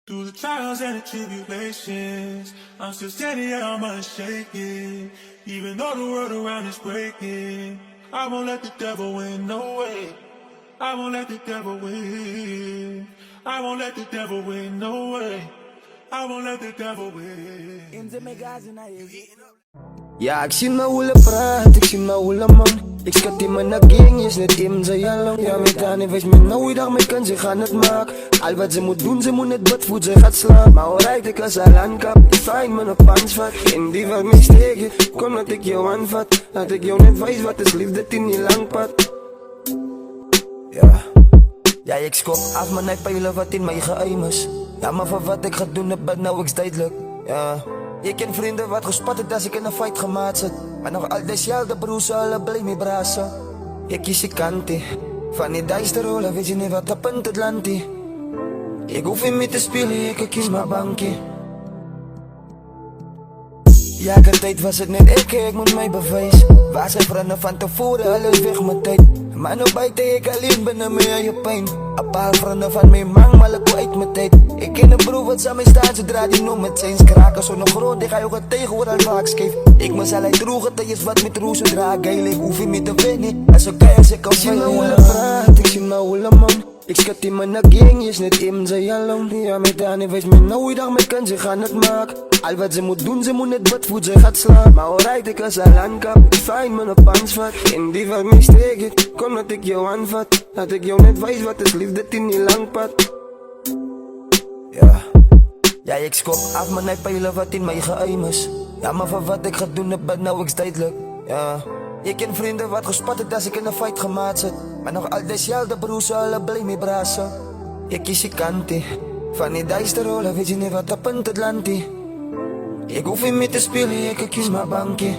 Through the trials and the tribulations, I'm still standing, yeah, I'm unshaken. Even though the world around is breaking, I won't let the devil win, no way. I won't let the devil win. I won't let the devil win, no way. I won't let the devil win. Ja, ik zie mijn hoele praat, ik zie mijn hoele man. Ik schat die mijn naging is net in zijn jalong. Ja, met haar wees me nou dag mee kan, ze gaan het maken. Al wat ze moet doen, ze moet net bedvoed, ze gaat slaan. Maar alright, ik als al aankap, ik find me op handvat. In die wat mij steken, kom dat ik jou aanvat. Laat ik jou net wijs wat is liefde in die lang pad. Ja, ik skop af mijn pijlen wat in mij geheim is. Ja, maar van wat ik ga doen, heb nou ik duidelijk. Ja. Ik ken vrienden wat gespat het als ik in een fight gemaakt zit. Maar nog al dezelfde broers, alle blij mee brazen. Ik kies die kantie. Van die duister rollen, weet je niet wat op punt het landie. Ik hoef niet meer te spelen, ik kies mijn bankje. Ja, de tijd was het net ik moet mij bewijzen. Waar zijn vrienden van tevoren, alles weg mijn tijd. Maar nu buiten ik alleen ben meer aan je pijn. Een paar vrienden van mij mang, maar ik uit mijn tijd. Ik ken een broer wat samen staan zodra die noemt met zijn kraken. Zo nog grond, ik ga je ook tegenwoordig al vaak scheef. Ik moet al droegen, dat is wat met roes zodra ik geil. Ik hoef je niet te winnen, als ik kan als ik kan vinden. Ik zie mijn hoele praat, ik zie mijn hoele man. Ik schat die mijn naging is net in zijn jalong. Ja, met haar wees me nou dag mee kan, ze gaan het maken. Al wat ze moet doen, ze moet net bedvoed, ze gaat slaan. Maar alright, ik als al aankap, ik find me op handvat. In die wat mij steken, kom dat ik jou aanvat. Laat ik jou net wijs wat is liefde in die lang pad. Ja, ik skop af mijn pijlen wat in mij geheim is. Ja, maar van wat ik ga doen, heb nou ik duidelijk. Ja. Ik ken vrienden wat gespat het als ik in een fight gemaakt zit. Maar nog al dezelfde broers, alle blij mee brazen. Ik kies die kantie. Van die duister rollen, weet je niet wat op punt het landie. Ik hoef niet meer te spelen, ik kies mijn bankje.